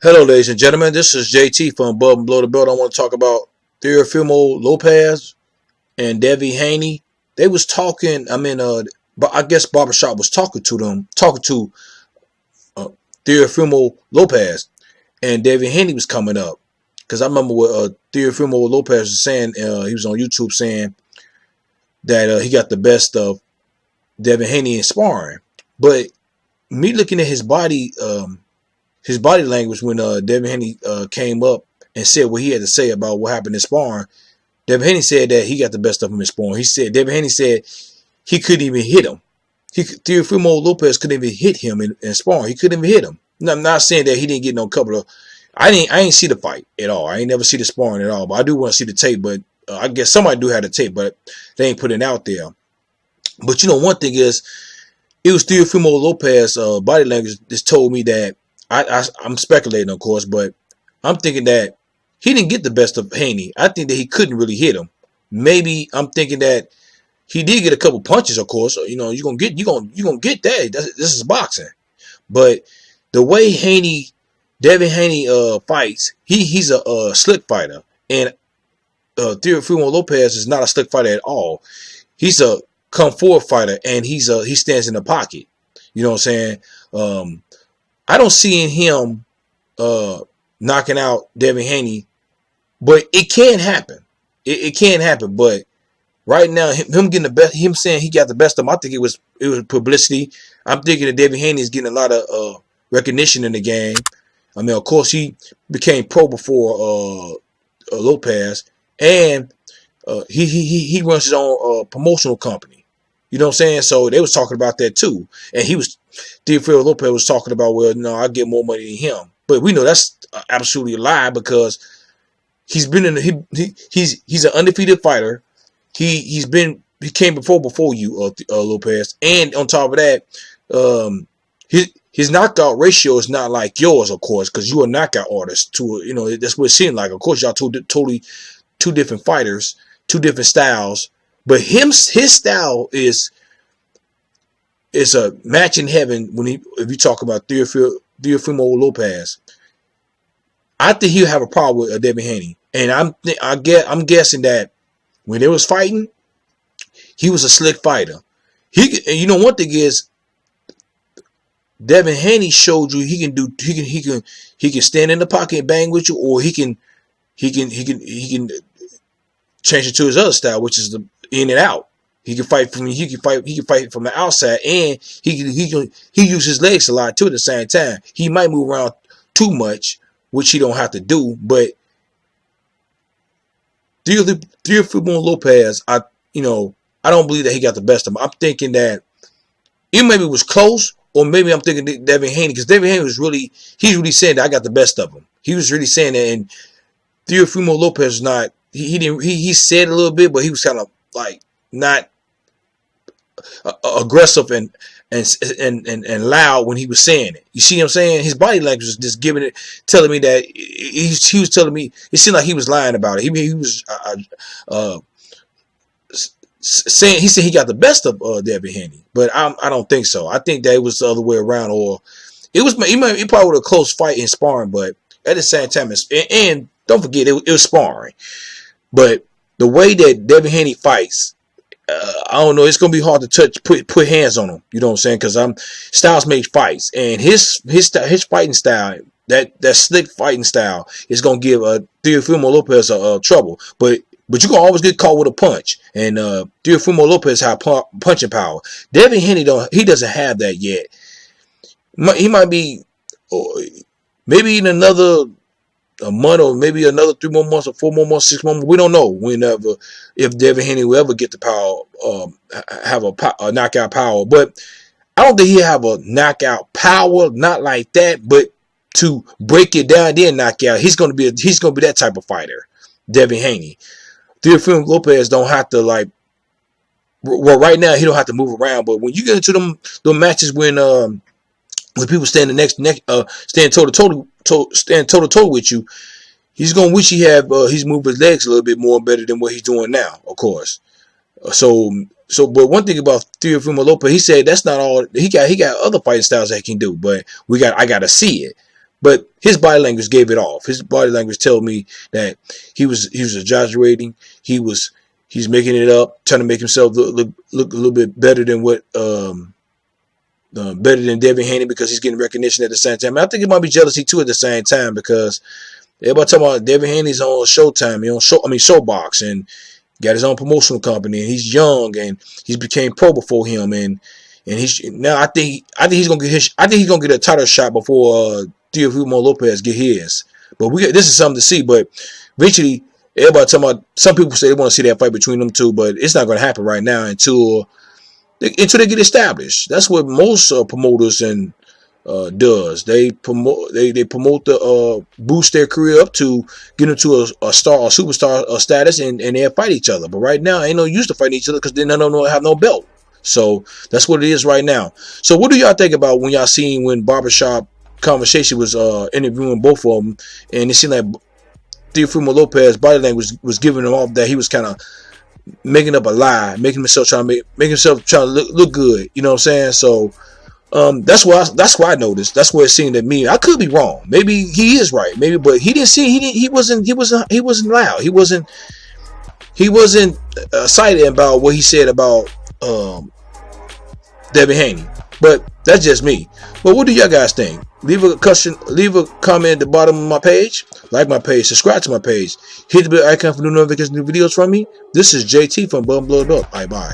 Hello, ladies and gentlemen. This is JT from Above and Below the Belt. I want to talk about Temfimo Lopez and Devin Haney. They was talking. But I guess Barbershop was talking to them, talking to Temfimo Lopez, and Devin Haney was coming up because I remember what Temfimo Lopez was saying. He was on YouTube saying that he got the best of Devin Haney in sparring, but me looking at his body language when Devin Haney came up and said what he had to say about what happened in sparring. Devin Haney said that he got the best of him in sparring. Devin Haney said he couldn't even hit him. Temfimo Lopez couldn't even hit him in sparring. He couldn't even hit him. No, I'm not saying that he didn't get no couple of. I ain't see the fight at all. I ain't never see the sparring at all. But I do want to see the tape. But I guess somebody do have the tape, but they ain't putting it out there. But one thing is, it was Temfimo Lopez body language just told me that. I'm speculating, of course, but I'm thinking that he didn't get the best of Haney. I think that he couldn't really hit him. Maybe I'm thinking that he did get a couple punches, of course. You're gonna get that. This is boxing. But the way Devin Haney fights, he's a slick fighter, and Temfimo Lopez is not a slick fighter at all. He's a come forward fighter, and he stands in the pocket. You know what I'm saying? I don't see him knocking out Devin Haney, but it can happen. It can happen. But right now, him getting the best, him saying he got the best of him, I think it was publicity. I'm thinking that Devin Haney is getting a lot of recognition in the game. I mean, of course, he became pro before Lopez, and he runs his own promotional company. You know what I'm saying? So they was talking about that too, and Temfimo Lopez was talking about, well, no, I get more money than him, but we know that's absolutely a lie because he's been in he's an undefeated fighter. He came before you, Lopez, and on top of that, his knockout ratio is not like yours, of course, because you're a knockout artist. That's what it seemed like. Of course, y'all totally two different fighters, two different styles. But his style is a match in heaven if you talk about Temfimo Lopez. I think he'll have a problem with Devin Haney, and I'm guessing that when they was fighting, he was a slick fighter. One thing is, Devin Haney showed you he can stand in the pocket and bang with you, or he can change it to his other style, which is the in and out. He can fight from the outside, and he uses his legs a lot too at the same time. He might move around too much, which he don't have to do. But Temfimo Lopez, I don't believe that he got the best of him. I'm thinking that it maybe was close, or maybe I'm thinking Devin Haney, because Devin Haney he's really saying that I got the best of him. He was really saying that, and Temfimo Lopez is not. He said a little bit, but he was kind of like not aggressive and loud when he was saying it. You see what I'm saying? His body language was just telling me that he was telling me. It seemed like he was lying about it. He was saying he said he got the best of Devin Haney, but I don't think so. I think that it was the other way around, or it probably was a close fight in sparring, but at the same time, and don't forget it was sparring. But the way that Devin Haney fights, I don't know. It's gonna be hard to put hands on him. You know what I'm saying? Because styles make fights, and his fighting style, that slick fighting style, is gonna give Temfimo Lopez trouble. But you can always get caught with a punch, and Temfimo Lopez have punching power. Devin Haney doesn't have that yet. He might be maybe in another a month, or maybe another 3 more months, or 4 more months, 6 more months. We don't know if Devin Haney will ever get the power, have a knockout power. But I don't think he'll have a knockout power, not like that. But to break it down, then knock out, he's gonna be that type of fighter, Devin Haney. Temfimo Lopez don't have to well, right now he don't have to move around. But when you get into them matches when people stand stand toe to toe with you, he's gonna wish he's moved his legs a little bit more better than what he's doing now, of course. But one thing about Temfimo Lopez, he said that's not all. He got other fighting styles that he can do, but I gotta see it. But his body language gave it off. His body language told me that he was exaggerating. He's making it up, trying to make himself look a little bit better than what better than Devin Haney, because he's getting recognition at the same time. I think it might be jealousy too at the same time, because everybody talking about Devin Haney's on Showtime, Showbox, and got his own promotional company, and he's young, and he's became pro before him, and he's now I think he's gonna get a title shot before Temfimo Lopez get his. But this is something to see. But eventually, everybody talking about, some people say they want to see that fight between them two, but it's not going to happen right now until they get established. That's what most promoters and does. They promote the boost their career up to get them to a star or superstar status, and they fight each other. But right now, ain't no use to fighting each other because they don't have no belt. So that's what it is right now. So what do y'all think about when y'all seen when Barbershop Conversation was interviewing both of them, and it seemed like Temfimo Lopez body language was giving him off that he was kind of making up a lie, making himself trying to look good. You know what I'm saying? So that's why I noticed. That's what it seemed to me. I could be wrong. Maybe he is right. Maybe, but he wasn't loud. He wasn't excited about what he said about Devin Haney. But that's just me. But what do y'all guys think? Leave a comment at the bottom of my page. Like my page. Subscribe to my page. Hit the bell icon for new notifications, new videos from me. This is JT from Blood Up. Bye.